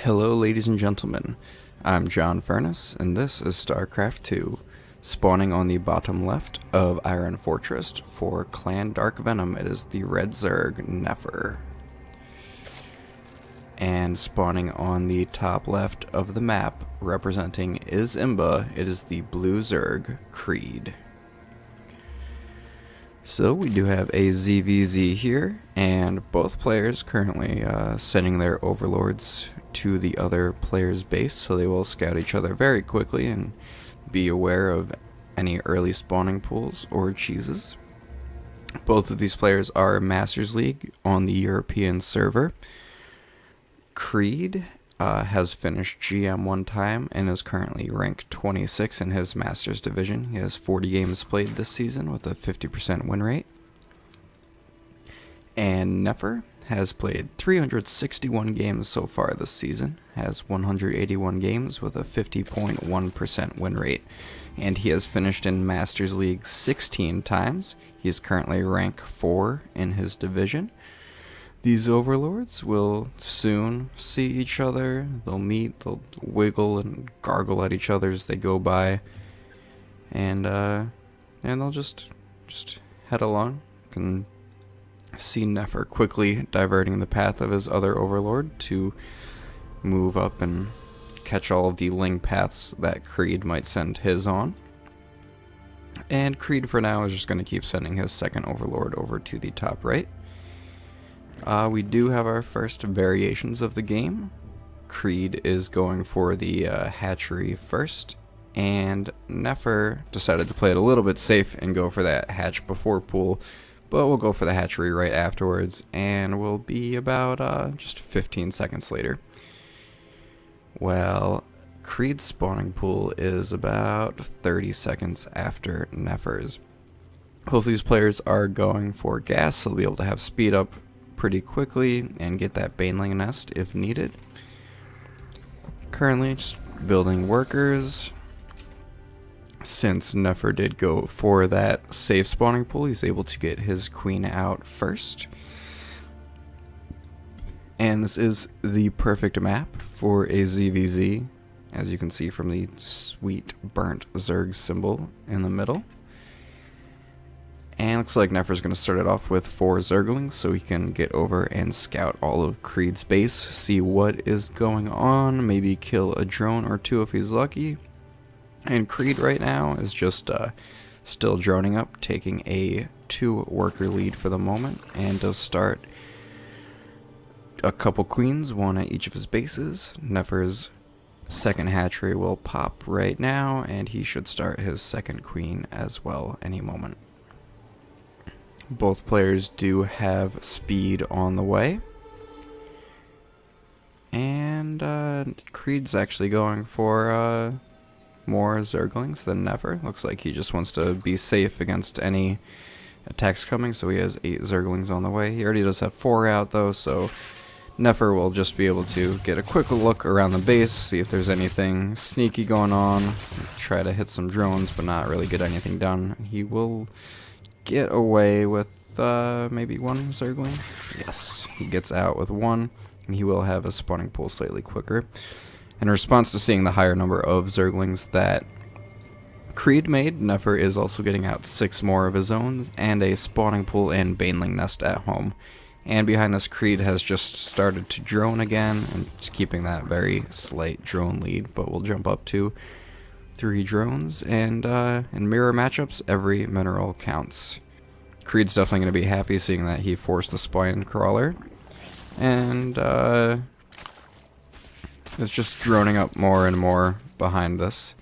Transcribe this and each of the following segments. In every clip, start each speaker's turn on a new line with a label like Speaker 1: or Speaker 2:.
Speaker 1: Hello ladies and gentlemen, I'm John Furnace, and this is StarCraft 2, spawning on the bottom left of Iron Fortress for Clan Dark Venom. It is the red Zerg, Nephyr. And spawning on the top left of the map, representing isIMBA, it is the blue Zerg, Creed. So we do have a ZVZ here, and both players currently sending their overlords to the other player's base, so they will scout each other very quickly and be aware of any early spawning pools or cheeses. Both of these players are Masters League on the European server. Creed has finished GM one time and is currently ranked 26 in his Masters division. He has 40 games played this season with a 50% win rate. And Nephyr has played 361 games so far this season, has 181 games with a 50.1% win rate, and he has finished in Masters League 16 times. He is currently rank 4 in his division. These overlords will soon see each other. They'll meet, they'll wiggle and gargle at each other as they go by, and they'll just head along. You can see Nephyr quickly diverting the path of his other overlord to move up and catch all of the ling paths that Creed might send his on. And Creed for now is just going to keep sending his second overlord over to the top right. We do have our first variations of the game. Creed is going for the hatchery first, and Nephyr decided to play it a little bit safe and go for that hatch before pool, but we'll go for the hatchery right afterwards, and we'll be about just 15 seconds later. Well, Creed's spawning pool is about 30 seconds after Nephyr's. Both these players are going for gas, so they'll be able to have speed up pretty quickly and get that baneling nest if needed. Currently just building workers. Since Nephyr did go for that safe spawning pool, he's able to get his queen out first. And this is the perfect map for a ZVZ, as you can see from the sweet burnt Zerg symbol in the middle. And looks like Nephyr's going to start it off with 4 Zerglings, so he can get over and scout all of Creed's base, see what is going on, maybe kill a drone or 2 if he's lucky. And Creed right now is just still droning up, taking a 2 worker lead for the moment, and does start a couple queens, 1 at each of his bases. Nephyr's second hatchery will pop right now, and he should start his second queen as well any moment. Both players do have speed on the way. And Creed's actually going for more Zerglings than Nephyr. Looks like he just wants to be safe against any attacks coming, so he has 8 Zerglings on the way. He already does have 4 out though, so Nephyr will just be able to get a quick look around the base, see if there's anything sneaky going on, try to hit some drones but not really get anything done. He will get away with maybe 1 Zergling. Yes, he gets out with 1, and he will have a spawning pool slightly quicker. In response to seeing the higher number of Zerglings that Creed made, Nephyr is also getting out 6 more of his own, and a spawning pool and baneling nest at home. And behind this, Creed has just started to drone again, and just keeping that very slight drone lead, but we'll jump up to 3 drones, and in mirror matchups, every mineral counts. Creed's definitely going to be happy seeing that he forced the spine crawler, and it's just droning up more and more behind this.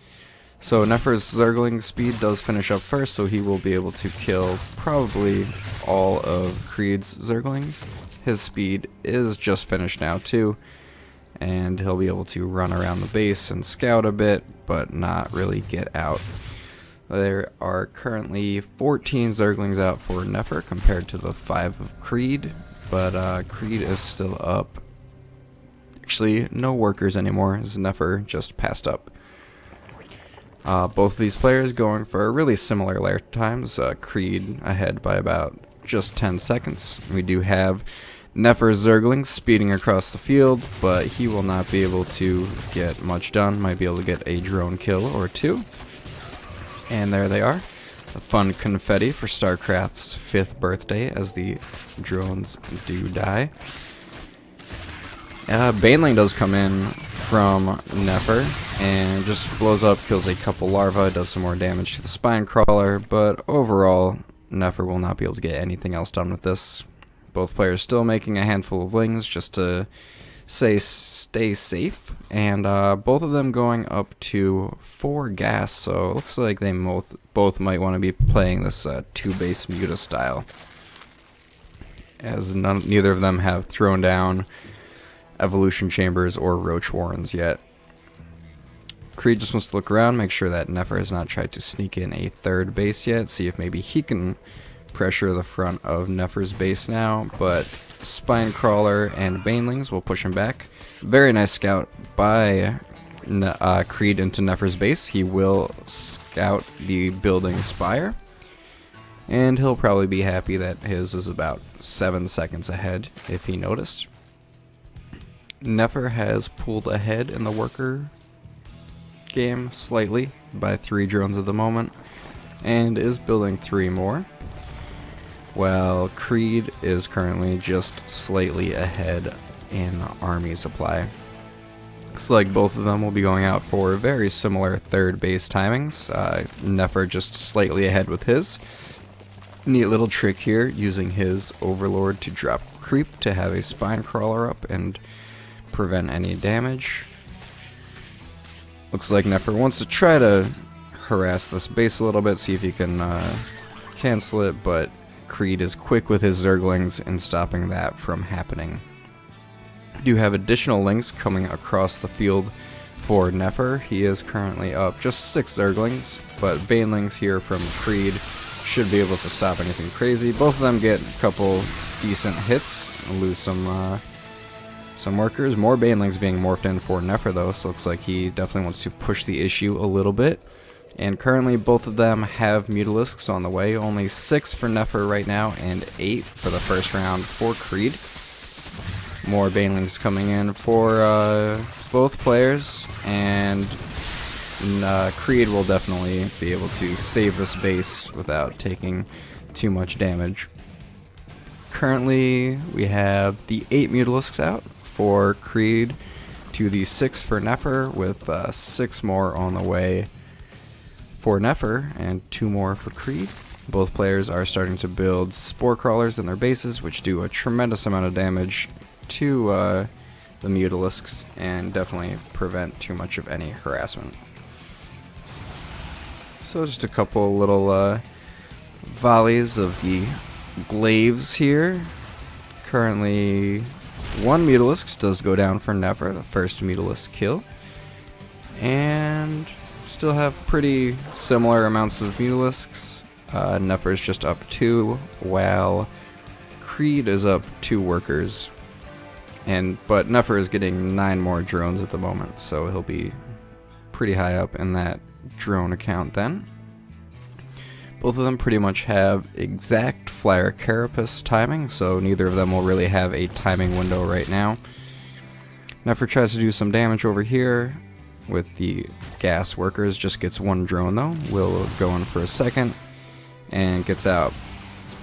Speaker 1: So Nephyr's Zergling speed does finish up first, so he will be able to kill probably all of Creed's Zerglings. His speed is just finished now too, and he'll be able to run around the base and scout a bit, but not really get out. There are currently 14 Zerglings out for Nephyr compared to the 5 of Creed, but Creed is still up. Actually, no workers anymore, as Nephyr just passed up. Both of these players going for really similar lair times. Creed ahead by about just 10 seconds. We do have Nephyr Zergling speeding across the field, but he will not be able to get much done. Might be able to get a drone kill or two. And there they are. A fun confetti for StarCraft's 5th birthday as the drones do die. Baneling does come in from Nephyr and just blows up, kills a couple larvae, does some more damage to the spine crawler, but overall, Nephyr will not be able to get anything else done with this. Both players still making a handful of lings just to stay safe, and both of them going up to 4 gas, so it looks like they both might want to be playing this 2-base Muta style, as neither of them have thrown down evolution chambers or roach warrens yet. Creed just wants to look around, make sure that Nephyr has not tried to sneak in a 3rd base yet, see if maybe he can pressure the front of Nephyr's base now, but Spine Crawler and Banelings will push him back. Very nice scout by Creed into Nephyr's base. He will scout the building spire, and he'll probably be happy that his is about 7 seconds ahead if he noticed. Nephyr has pulled ahead in the worker game slightly by 3 drones at the moment and is building 3 more, while Creed is currently just slightly ahead in army supply. Looks like both of them will be going out for very similar 3rd base timings. Nephyr just slightly ahead with his. Neat little trick here, using his Overlord to drop creep to have a spine crawler up and prevent any damage. Looks like Nephyr wants to try to harass this base a little bit, see if he can cancel it, but Creed is quick with his Zerglings in stopping that from happening. We do have additional links coming across the field for Nephyr. He is currently up just 6 Zerglings, but Banelings here from Creed should be able to stop anything crazy. Both of them get a couple decent hits, lose some workers. More Banelings being morphed in for Nephyr though, so looks like he definitely wants to push the issue a little bit. And currently both of them have Mutalisks on the way. Only 6 for Nephyr right now and 8 for the first round for Creed. More Banelings coming in for both players, and Creed will definitely be able to save this base without taking too much damage. Currently we have the 8 Mutalisks out for Creed to the 6 for Nephyr, with 6 more on the way for Nephyr and 2 more for Creed. Both players are starting to build spore crawlers in their bases, which do a tremendous amount of damage to the Mutalisks and definitely prevent too much of any harassment. So just a couple little volleys of the glaives here. Currently 1 Mutalisk does go down for Nephyr, the first Mutalisk kill, and still have pretty similar amounts of Mutalisks. Nephyr is just up 2, while Creed is up 2 workers, but Nephyr is getting 9 more drones at the moment, so he'll be pretty high up in that drone account then. Both of them pretty much have exact Flyer Carapace timing, so neither of them will really have a timing window right now. Nephyr tries to do some damage over here with the gas workers, just gets 1 drone though. Will go in for a second and gets out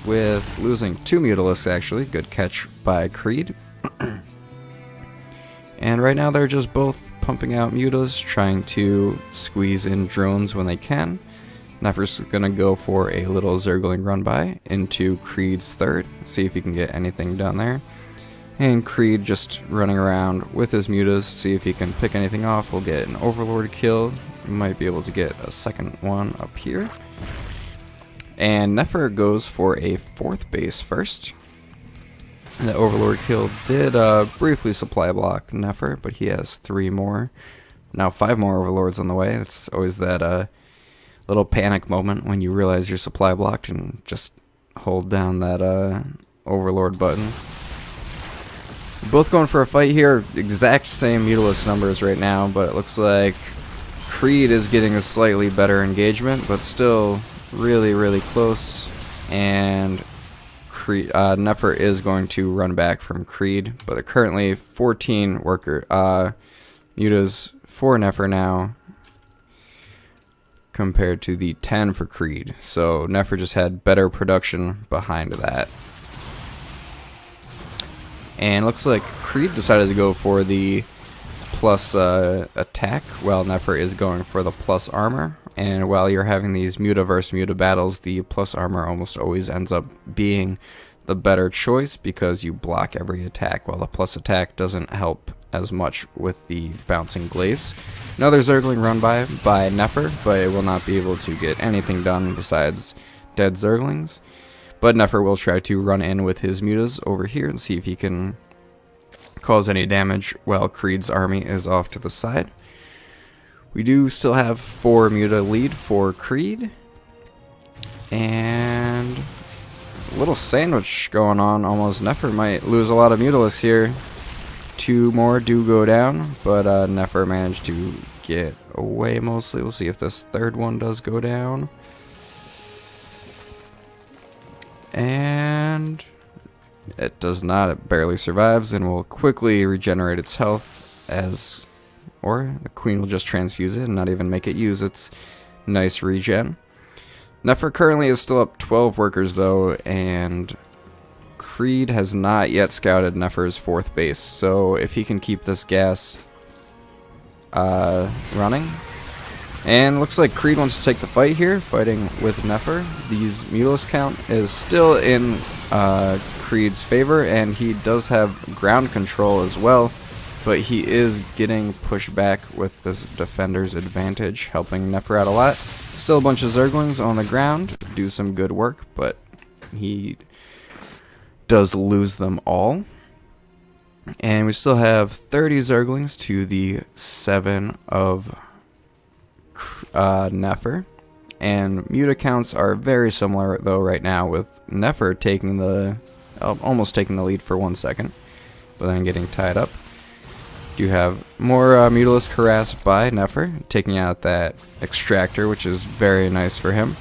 Speaker 1: with losing 2 Mutalisks actually. Good catch by Creed. And right now they're just both pumping out mutas, trying to squeeze in drones when they can. Nephyr's gonna go for a little Zergling run by into Creed's 3rd, see if he can get anything done there. And Creed just running around with his mutas, see if he can pick anything off. We'll get an Overlord kill. Might be able to get a second one up here. And Nephyr goes for a 4th base first. The Overlord kill did briefly supply block Nephyr, but he has 3 more. Now 5 more Overlords on the way. It's always that little panic moment when you realize you're supply blocked and just hold down that Overlord button. Both going for a fight here, exact same Mutalisk numbers right now, but it looks like Creed is getting a slightly better engagement, but still really, really close. And Nephyr is going to run back from Creed, but there are currently 14 mutas for Nephyr now, compared to the 10 for Creed. So Nephyr just had better production behind that. And looks like Creed decided to go for the plus attack, while Nephyr is going for the plus armor. And while you're having these muta versus muta battles, the plus armor almost always ends up being the better choice because you block every attack, while the plus attack doesn't help as much with the bouncing glaives. Another Zergling run by Nephyr, but it will not be able to get anything done besides dead Zerglings. But Nephyr will try to run in with his mutas over here and see if he can cause any damage while Creed's army is off to the side. We do still have 4 muta lead for Creed. And a little sandwich going on almost. Nephyr might lose a lot of mutalisks here. 2 more do go down, but Nephyr managed to get away mostly. We'll see if this third one does go down. And it does not. It barely survives and will quickly regenerate its health, or the queen will just transfuse it and not even make it use its nice regen. Nephyr currently is still up 12 workers though, and Creed has not yet scouted Nephyr's 4th base, so if he can keep this gas running. And looks like Creed wants to take the fight here, fighting with Nephyr. These mutalisk count is still in Creed's favor, and he does have ground control as well, but he is getting pushed back with this defender's advantage, helping Nephyr out a lot. Still a bunch of Zerglings on the ground, do some good work, but he does lose them all. And we still have 30 Zerglings to the 7 of Nephyr. And muta counts are very similar though right now, with Nephyr taking almost taking the lead for 1 second, but then getting tied up. You have more mutalisk harassed by Nephyr, taking out that extractor, which is very nice for him.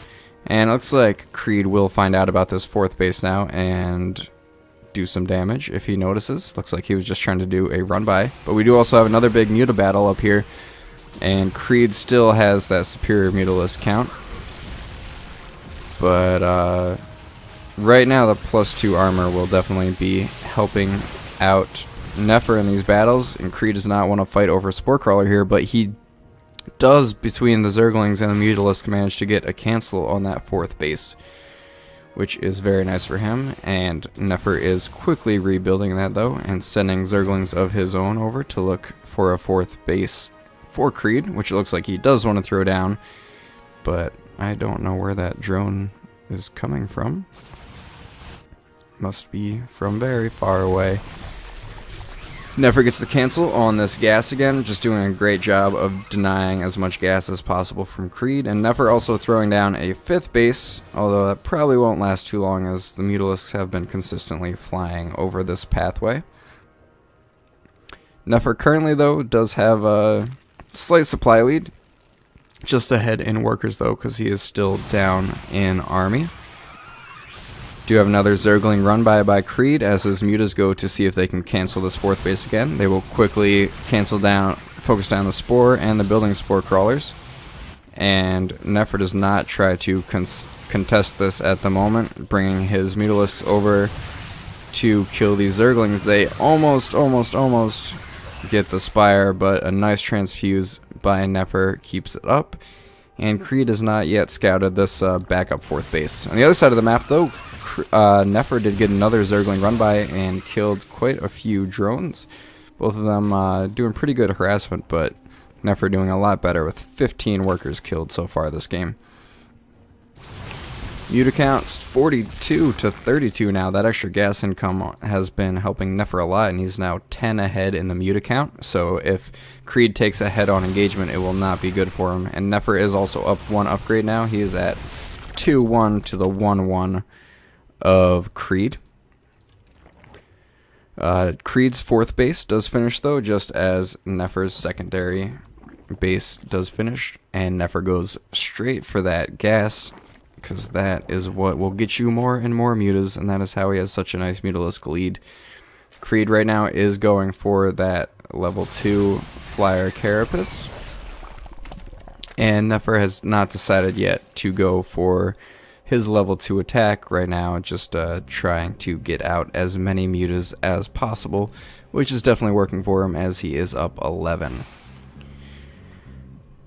Speaker 1: And it looks like Creed will find out about this 4th base now and do some damage if he notices. Looks like he was just trying to do a run by. But we do also have another big muta battle up here, and Creed still has that superior mutalisk count. But right now the +2 armor will definitely be helping out Nephyr in these battles, and Creed does not want to fight over Spore Crawler here, but he does, between the Zerglings and the Mutalisk, manage to get a cancel on that 4th base, which is very nice for him. And Nephyr is quickly rebuilding that though, and sending Zerglings of his own over to look for a 4th base for Creed, which it looks like he does want to throw down, but I don't know where that drone is coming from. Must be from very far away. Nephyr gets the cancel on this gas again, just doing a great job of denying as much gas as possible from Creed. And Nephyr also throwing down a 5th base, although that probably won't last too long as the Mutalisks have been consistently flying over this pathway. Nephyr currently though does have a slight supply lead, just ahead in workers though, because he is still down in army. Do have another Zergling run by Creed as his mutas go to see if they can cancel this 4th base again. They will quickly focus down the Spore and the building Spore Crawlers. And Nephyr does not try to contest this at the moment, bringing his mutalisks over to kill these Zerglings. They almost get the Spire, but a nice transfuse by Nephyr keeps it up. And Creed has not yet scouted this backup 4th base. On the other side of the map though, Nephyr did get another Zergling run by and killed quite a few drones. Both of them doing pretty good harassment, but Nephyr doing a lot better with 15 workers killed so far this game. Muta counts 42 to 32 now. That extra gas income has been helping Nephyr a lot, and he's now 10 ahead in the muta count. So if Creed takes a head-on engagement, it will not be good for him. And Nephyr is also up 1 upgrade now. He is at 2-1 to the 1-1 of Creed. Creed's 4th base does finish though, just as Nephyr's secondary base does finish, and Nephyr goes straight for that gas because that is what will get you more and more mutas, and that is how he has such a nice mutalisk lead. Creed right now is going for that level 2 flyer carapace, and Nephyr has not decided yet to go for his level 2 attack right now, just trying to get out as many mutas as possible, which is definitely working for him as he is up 11.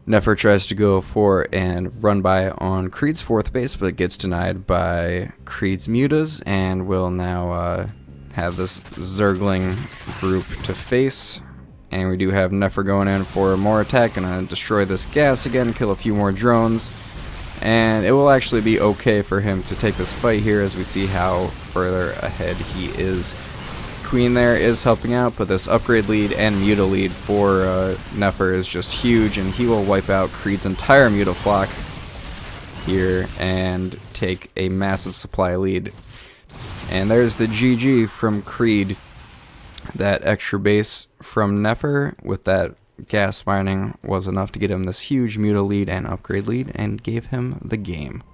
Speaker 1: Nephyr tries to go for and run by on Creed's 4th base, but gets denied by Creed's mutas, and will now have this Zergling group to face. And we do have Nephyr going in for more attack, gonna destroy this gas again, kill a few more drones, and it will actually be okay for him to take this fight here, as we see how further ahead he is. Queen there is helping out, but this upgrade lead and muta lead for Nephyr is just huge, and he will wipe out Creed's entire muta flock here and take a massive supply lead. And there's the GG from Creed. That extra base from Nephyr with that gas mining was enough to get him this huge muta lead and upgrade lead, and gave him the game.